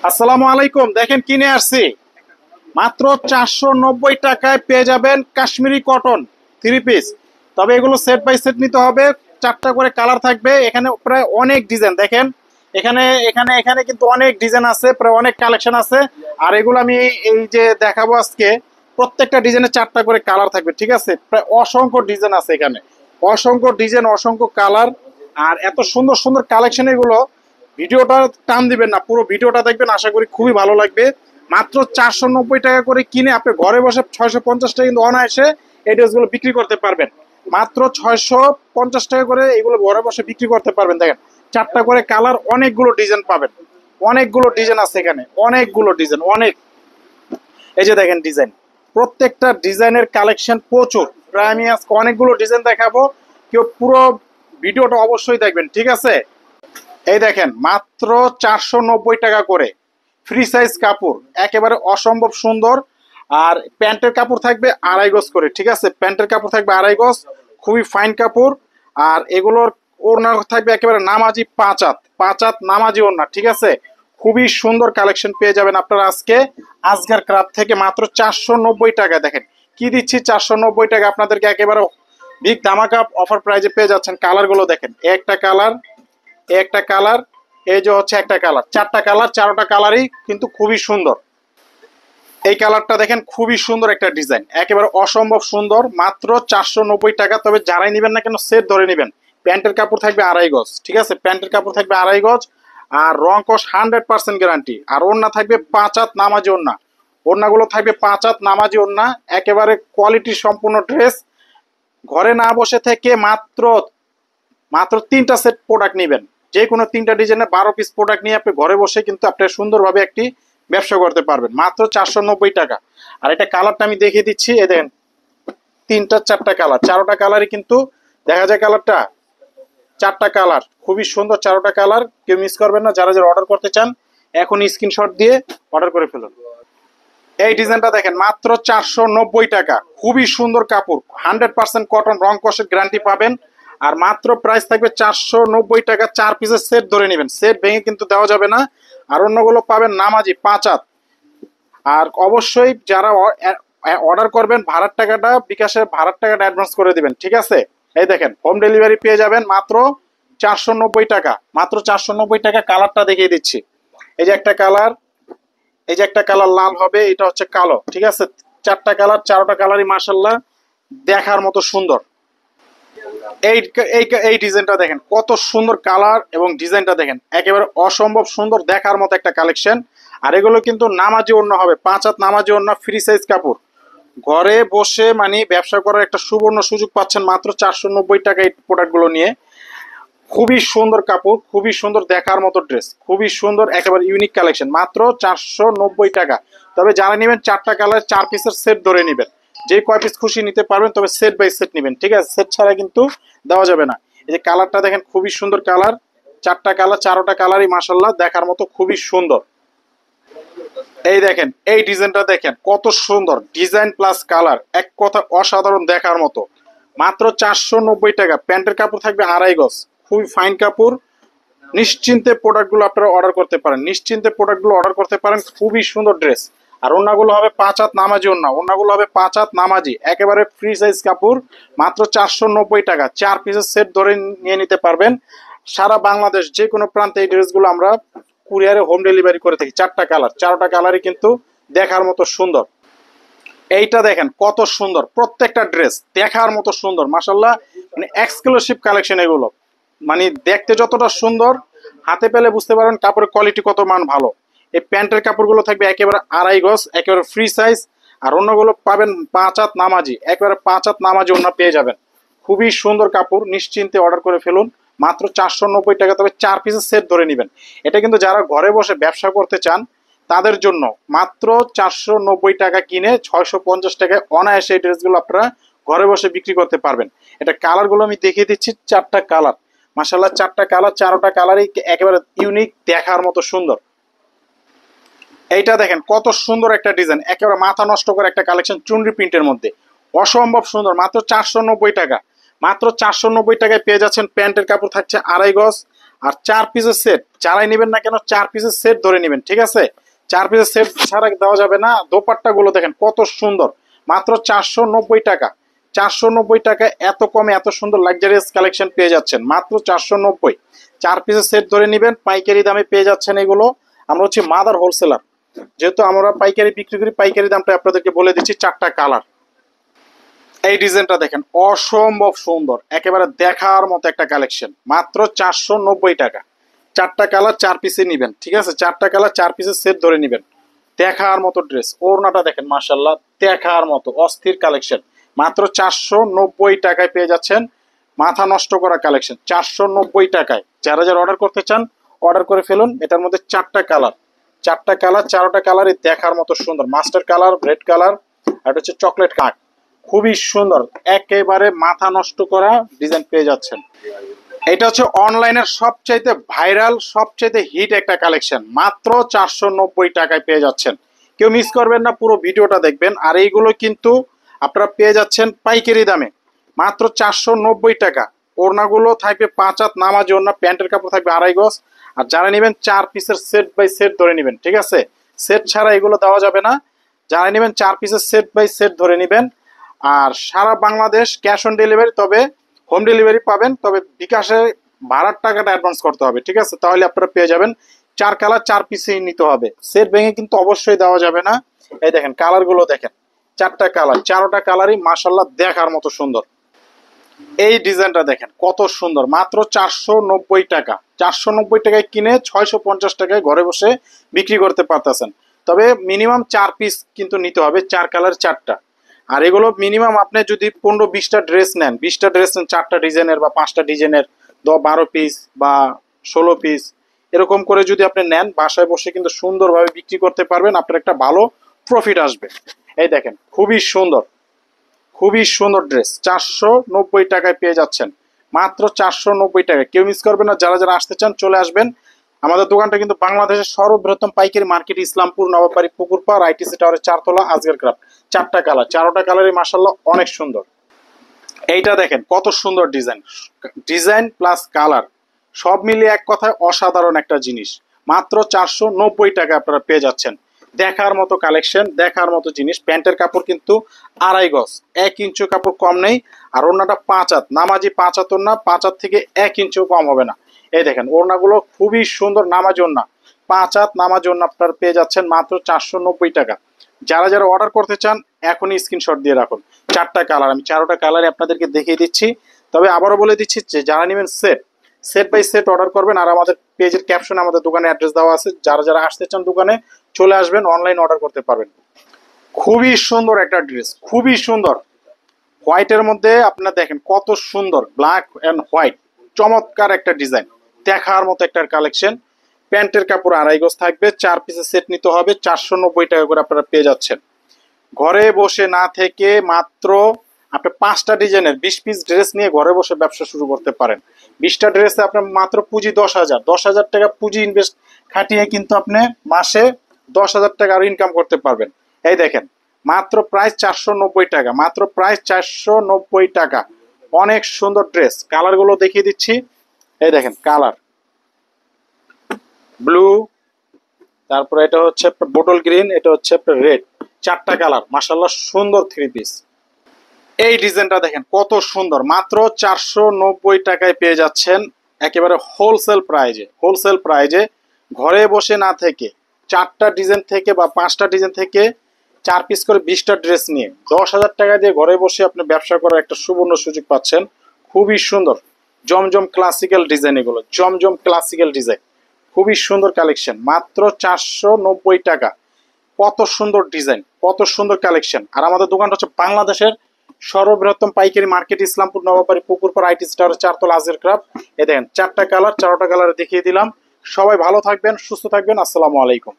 আসসালামু আলাইকুম। দেখেন কিনে আসছি মাত্র 490 টাকায় পেয়ে যাবেন কাশ্মীরি কটন থ্রি পিস। তবে এগুলো সেট বাই সেট নিতে হবে, চারটা করে কালার থাকবে। এখানে প্রায় অনেক ডিজাইন দেখেন, এখানে এখানে এখানে কিন্তু অনেক ডিজাইন আছে, প্রায় অনেক কালেকশন আছে। আর এগুলো আমি এই যে দেখাবো আজকে, প্রত্যেকটা ডিজাইনে চারটা করে কালার থাকবে, ঠিক আছে? প্রায় অসংখ্য ডিজাইন আছে এখানে, অসংখ্য ডিজাইন, অসংখ্য কালার। আর এত সুন্দর সুন্দর কালেকশন এগুলো, ভিডিওটা টান দিবেন না, পুরো ভিডিওটা দেখবেন, আশা করি খুবই ভালো লাগবে। মাত্র 490 টাকা করে কিনে আপনি ঘরে বসে 650 টাকা কিন্তু অনায়াসে এই ড্রেসগুলো বিক্রি করতে পারবেন। মাত্র 650 টাকা করে এগুলো ঘরে বসে বিক্রি করতে পারবেন। দেখেন চারটা করে কালার, অনেকগুলো ডিজাইন পাবেন, অনেকগুলো ডিজাইন আছে এখানে, অনেকগুলো ডিজাইন, অনেক। এই যে দেখেন ডিজাইন, প্রত্যেকটা ডিজাইনের কালেকশন প্রচুর। প্রায় আমি আজকে অনেকগুলো ডিজাইন দেখাবো, কেউ পুরো ভিডিওটা অবশ্যই দেখবেন, ঠিক আছে? এই দেখেন মাত্র 490 টাকা করে ফ্রি সাইজ কাপড়, একেবারে অসম্ভব সুন্দর। আর প্যান্টের কাপড় থাকবে আড়াই গজ করে, ঠিক আছে? প্যান্টের কাপড় থাকবে আড়াই গজ, খুবই ফাইন কাপড়। আর এগুলোর ওড়না থাকবে একেবারে নামাজি পাঁচ হাত নামাজি ওড়না, ঠিক আছে? খুবই সুন্দর কালেকশন পেয়ে যাবেন আপনারা আজকে আজগার ক্রাফট থেকে মাত্র 490 টাকা। দেখেন কি দিচ্ছি, 490 টাকা আপনাদেরকে একেবারে বিগ ধামাকা অফার প্রাইজে পেয়ে যাচ্ছেন। কালার গুলো দেখেন, একটা কালার, একটা কালার, এই যে হচ্ছে একটা কালার, চারটা কালার, চারোটা কালারই কিন্তু খুবই সুন্দর। এই কালারটা দেখেন, খুবই সুন্দর একটা ডিজাইন, একেবারে অসম্ভব সুন্দর, মাত্র 490 টাকা। তবে যারাই নেবেন না কেন সেট ধরে নেবেন। প্যান্টের কাপড় থাকবে আড়াই গজ, ঠিক আছে? প্যান্টের কাপড় থাকবে আড়াই গজ, আর রং কস 100% গ্যারান্টি। আর ওড়না থাকবে 5 হাত নামাজি ওড়না, ওড়নাগুলো থাকবে 5 হাত নামাজি ওড়না, একেবারে কোয়ালিটি সম্পূর্ণ ড্রেস। ঘরে না বসে থেকে মাত্র মাত্র তিনটা সেট প্রোডাক্ট নেবেন, যে কোনো তিনটা ডিজাইনের 12 পিস প্রোডাক্ট নিয়ে আপনি ঘরে বসে কিন্তু আপনি সুন্দরভাবে একটি ব্যবসা করতে পারবেন মাত্র 490 টাকা। আর এটা কালারটা আমি দেখিয়ে দিচ্ছি, এ দেখেন তিনটা চারটা কালার, চারোটা কালারই কিন্তু দেখা যায় কালারটা, চারটা কালার খুবই সুন্দর, চারোটা কালার, কেউ মিস করবেন না। যারা যারা অর্ডার করতে চান এখন স্ক্রিনশট দিয়ে অর্ডার করে ফেলুন। এই ডিজাইনটা দেখেন মাত্র 490 টাকা, খুবই সুন্দর কাপড়, 100% কটন, রং কষের গ্যারান্টি পাবেন। আর মাত্র প্রাইস থাকবে 490 টাকা। 4 পিসের সেট ধরে নেবেন, সেট ভেঙে কিন্তু দেওয়া যাবে না। আর অন্যগুলো পাবেন নামাজি 5 হাত। আর অবশ্যই যারা অর্ডার করবেন ভাড়ার টাকাটা, বিকাশের ভাড়ার টাকাটা অ্যাডভান্স করে দিবেন, ঠিক আছে? এই দেখেন হোম ডেলিভারি পেয়ে যাবেন মাত্র 490 টাকা, মাত্র 490 টাকা। কালারটা দেখিয়ে দিচ্ছি, এই যে একটা কালার, এই যে একটা কালার লাল হবে, এটা হচ্ছে কালো, ঠিক আছে? চারটা কালার, চারোটা কালারই মাশাআল্লাহ দেখার মতো সুন্দর। এই এই এই ডিজাইনটা দেখেন কত সুন্দর, কালার এবং ডিজাইনটা দেখেন একেবারে অসম্ভব সুন্দর, দেখার মতো একটা কালেকশন। আর এগুলো কিন্তু নামাজি ওড়না হবে, 5 হাত নামাজি ওড়না, ফ্রি সাইজ কাপড়। ঘরে বসে মানে ব্যবসা করার একটা সুবর্ণ সুযোগ পাচ্ছেন মাত্র 490 টাকা এই প্রোডাক্টগুলো নিয়ে। খুবই সুন্দর কাপড়, খুবই সুন্দর, দেখার মতো ড্রেস, খুবই সুন্দর, একেবারে ইউনিক কালেকশন, মাত্র 490 টাকা। তবে যারা নেবেন চারটা কালার 4 পিসের সেট ধরে নেবেন, যে কয় পিস খুশি নিতে পারবেন, তবে সেট বাই সেট নেবেন, ঠিক আছে? সেট ছাড়া কিন্তু দেওয়া যাবে না। এই যে কালারটা দেখেন, খুবই সুন্দর কালার, চারটা কালার, চারোটা কালারই মাশাআল্লাহ দেখার মতো, খুবই সুন্দর। এই দেখেন এই ডিজাইনটা দেখেন কত সুন্দর, ডিজাইন প্লাস কালার, এক কথা অসাধারণ, দেখার মতো। মাত্র 490 টাকা। প্যান্টের কাপড় থাকবে আড়াই গজ, খুবই ফাইন কাপড়। নিশ্চিন্তে প্রোডাক্টগুলো আপনারা অর্ডার করতে পারেন, নিশ্চিন্তে প্রোডাক্টগুলো অর্ডার করতে পারেন, খুবই সুন্দর ড্রেস। আর ওড়নাগুলো হবে 5 হাত নামাজি ওড়না, ওড়নাগুলো হবে 5 হাত নামাজি, একেবারে ফ্রি সাইজ কাপড়, মাত্র 490 টাকা। 4 পিসের সেট ধরে নিয়ে নিতে পারবেন। সারা বাংলাদেশ যে কোনো প্রান্তে এই ড্রেসগুলো আমরা কুরিয়ারে হোম ডেলিভারি করে থাকি। চারটা কালার, চারোটা কালারই কিন্তু দেখার মতো সুন্দর। এইটা দেখেন কত সুন্দর, প্রত্যেকটা ড্রেস দেখার মতো সুন্দর মাশাআল্লাহ, মানে এক্সক্লুসিভ কালেকশন এগুলো। মানে দেখতে যতটা সুন্দর, হাতে পেলে বুঝতে পারবেন কাপড়ের কোয়ালিটি কত মান ভালো। এই প্যান্টের কাপড়গুলো থাকবে একেবারে আড়াই গজ, একেবারে ফ্রি সাইজ। আর অন্যগুলো পাবেন 5 হাত নামাজি, একেবারে 5 হাত নামাজি অন্য পেয়ে যাবেন। খুবই সুন্দর কাপড়, নিশ্চিন্তে অর্ডার করে ফেলুন মাত্র 490 টাকা। তবে 4 পিসের সেট ধরে নেবেন। এটা কিন্তু যারা ঘরে বসে ব্যবসা করতে চান তাদের জন্য মাত্র 490 টাকা কিনে 650 টাকায় অনায়াসে এই ড্রেসগুলো আপনারা ঘরে বসে বিক্রি করতে পারবেন। এটা কালারগুলো আমি দেখিয়ে দিচ্ছি, চারটা কালার মাশাআল্লাহ, চারটা কালার, চারোটা কালারই একেবারে ইউনিক, দেখার মতো সুন্দর। এইটা দেখেন কত সুন্দর একটা ডিজাইন, একেবারে মাথা নষ্ট করে একটা কালেকশন, চুনরি প্রিন্টের মধ্যে, অসম্ভব সুন্দর, মাত্র 490 টাকা। মাত্র 490 টাকায় পেয়ে যাচ্ছেন। প্যান্টের কাপড় থাকছে আড়াই গজ, আর 4 পিসের সেট যারাই নেবেন না কেন 4 পিসের সেট ধরে নেবেন, ঠিক আছে? 4 পিসের সেট ছাড়া দেওয়া যাবে না। দোপাট্টা গুলো দেখেন কত সুন্দর, মাত্র 490 টাকা। 490 টাকা এত কমে এত সুন্দর লাক্সারিয়াস কালেকশন পেয়ে যাচ্ছেন মাত্র 490। 4 পিসের সেট ধরে নেবেন, পাইকারি দামে পেয়ে যাচ্ছেন এগুলো। আমরা হচ্ছে মাদার হোলসেলার, যেহেতু আমরা পাইকারি বিক্রি করি, পাইকারি দামটা আপনাদেরকে বলে দিচ্ছি। 4টা কালার। এই ডিজাইনটা দেখেন অসম্ভব সুন্দর, একেবারে দেখার মতো একটা কালেকশন, মাত্র 490 টাকা। 4টা কালার 4 পিসে নিবেন, ঠিক আছে? 4টা কালার 4 পিসের সেট ধরে নিবেন। দেখার মতো ড্রেস, ওড়নাটা দেখেন মাশাআল্লাহ দেখার মতো অস্থির কালেকশন, মাত্র 490 টাকায় পেয়ে যাচ্ছেন। মাথা নষ্ট করা কালেকশন 490 টাকায়। যারা যারা অর্ডার করতে চান অর্ডার করে ফেলুন। এটার মধ্যে 4টা কালার, 4টা কালার, 4টা কালারই দেখার মতো সুন্দর। মাস্টার কালার, রেড কালার, আর এটা হচ্ছে চকলেট কাট, খুবই সুন্দর, একেবারে মাথা নষ্ট করা ডিজাইন পেয়ে যাচ্ছেন। এটা হচ্ছে অনলাইনের সবচাইতে ভাইরাল, সবচাইতে হিট একটা কালেকশন, মাত্র 490 টাকায় পেয়ে যাচ্ছেন। কেউ মিস করবেন না, পুরো ভিডিওটা দেখবেন। আর এইগুলো কিন্তু আপনারা পেয়ে যাচ্ছেন পাইকারি দামে, মাত্র 490 টাকা। ওড়নাগুলো থাকবে 5 হাত নামাজি ওড়না, প্যান্টের কাপড় থাকবে 2.5 গজ। আর যারা নেবেন 4 পিসের সেট বাই সেট ধরে নেবেন, ঠিক আছে? সেট ছাড়া এগুলো দেওয়া যাবে না। যারা নেবেন 4 পিসের সেট বাই সেট ধরে নেবেন। আর সারা বাংলাদেশ ক্যাশ অন ডেলিভারি, তবে হোম ডেলিভারি পাবেন, তবে বিকাশে ভাড়ার টাকাটা অ্যাডভান্স করতে হবে, ঠিক আছে? তাহলে আপনারা পেয়ে যাবেন। 4 কালার 4 পিসেই নিতে হবে, সেট ভেঙে কিন্তু অবশ্যই দেওয়া যাবে না। এই দেখেন কালারগুলো দেখেন, 4টা কালার, 4টা কালারই মাশাআল্লাহ দেখার মতো সুন্দর। এই ডিজাইনটা দেখেন কত সুন্দর, মাত্র 490 টাকা। 490 টাকায় কিনে 650 টাকায় ঘরে বসে বিক্রি করতে পারতেছেন। তবে মিনিমাম 4 পিস কিন্তু নিতে হবে, 4 কালার 4টা। আর এগুলো মিনিমাম আপনি যদি 15-20টা ড্রেস নেন, 20টা ড্রেস নেন 4টা ডিজাইনের বা 5টা ডিজাইনের, 12 পিস বা 16 পিস এরকম করে যদি আপনি নেন, বাসায় বসে কিন্তু সুন্দরভাবে বিক্রি করতে পারবেন, আপনার একটা ভালো প্রফিট আসবে। এই দেখেন খুবই সুন্দর, খুবই সুন্দর ড্রেস 490 টাকায় পেয়ে যাচ্ছেন, মাত্র 490 টাকায়। কেউ মিস করবেন না। যারা যারা আসতে চান চলে আসবেন। আমাদের দোকানটা কিন্তু বাংলাদেশের সর্ববৃহত্তম পাইকারি মার্কেট, ইসলামপুর, নবাববাড়ি, পুকুরপাড়, আইটিসি টাওয়ারের 4 তলা, আজকের ক্রাফট। 4টা কালার, 4টা কালারই মাশাআল্লাহ অনেক সুন্দর। এইটা দেখেন কত সুন্দর ডিজাইন, ডিজাইন প্লাস কালার সব মিলিয়ে এক কথায় অসাধারণ একটা জিনিস, মাত্র 490 টাকা আপনারা পেয়ে যাচ্ছেন। দেখার মতো কালেকশন, দেখার মতো জিনিস। প্যান্টের কাপড় কিন্তু 2.5 গজ, 1 ইঞ্চি কাপড় কম নেই। আর ওড়নাটা 5 হাত নামাজি, 5 হাত ওড়না, 5 হাত থেকে 1 ইঞ্চিও কম হবে না। এই দেখেন ওড়নাগুলো খুবই সুন্দর, নামাজি ওড়না, 5 হাত নামাজি ওড়না আপনারা পেয়ে যাচ্ছেন মাত্র 490 টাকা। যারা যারা অর্ডার করতে চান এখনই স্ক্রিনশট দিয়ে রাখুন। 4টা কালার, আমি 4টা কালারে আপনাদেরকে দেখিয়ে দিচ্ছি। তবে আবারও বলে দিচ্ছি যে যারা নেবেন set, set by set order করবেন। আর আমাদের পেজের ক্যাপশনে আমাদের দোকানের অ্যাড্রেস দেওয়া আছে, যারা যারা আসতে চান দোকানে চলে আসবেন, অনলাইন অর্ডার করতে পারবেন। খুবই সুন্দর একটা ড্রেস, খুবই সুন্দর। হোয়াইটের মধ্যে আপনারা দেখেন কত সুন্দর, ব্ল্যাক অ্যান্ড হোয়াইট, চমৎকার একটা ডিজাইন, দেখার মতো একটা কালেকশন। প্যান্টের কাপড় 2.5 গজ থাকবে, 4 পিসের সেট নিতে হবে, 490 টাকা করে আপনারা পেয়ে যাচ্ছেন। ঘরে বসে না থেকে মাত্র আপনি 5টা ডিজাইনের 20 পিস ড্রেস নিয়ে ঘরে বসে ব্যবসা শুরু করতে পারেন। 20টা ড্রেসে আপনার মাত্র পুঁজি 10,000 টাকা পুঁজি ইনভেস্ট খাটিয়ে কিন্তু আপনি মাসে 10,000 টাকা আর ইনকাম করতে পারবেন। এই দেখেন মাত্র প্রাইস 490 টাকা, মাত্র প্রাইস 490 টাকা। অনেক সুন্দর ড্রেস, কালারগুলো দেখিয়ে দিচ্ছি। এই দেখেন কালার ব্লু, তারপরে এটা হচ্ছে বোটল গ্রিন, এটা হচ্ছে রেড, 4টা কালার মাশাআল্লাহ সুন্দর 3 পিস। এই ডিজাইনটা দেখেন কত সুন্দর, মাত্র 490 টাকায় পেয়ে যাচ্ছেন একেবারে হোলসেল প্রাইজে। হোলসেল প্রাইজে ঘরে বসে না থেকে 4টা ডিজাইন থেকে বা 5টা ডিজাইন থেকে 4 পিস করে 20টা ড্রেস নিয়ে 10,000 টাকা দিয়ে ঘরে বসে আপনি ব্যবসা করার একটা সুবর্ণ সুযোগ পাচ্ছেন। খুবই সুন্দর জমজম ক্লাসিক্যাল ডিজাইন, এগুলো জমজম ক্লাসিক্যাল ডিজাইন, খুবই সুন্দর কালেকশন, মাত্র 490 টাকা। কত সুন্দর ডিজাইন, কত সুন্দর কালেকশন। আর আমাদের দোকানটা হচ্ছে বাংলাদেশের সর্ববৃহত্তম পাইকারি মার্কেট, ইসলামপুর, নবাববাড়ি, পুকুরপাড়, আইটিসি টাওয়ারের 4 তলা, আজকের ক্রাফট। এই দেখেন 4টা কালার, 4টা কালারে দেখিয়ে দিলাম। সবাই ভালো থাকবেন, সুস্থ থাকবেন। আসসালামু আলাইকুম।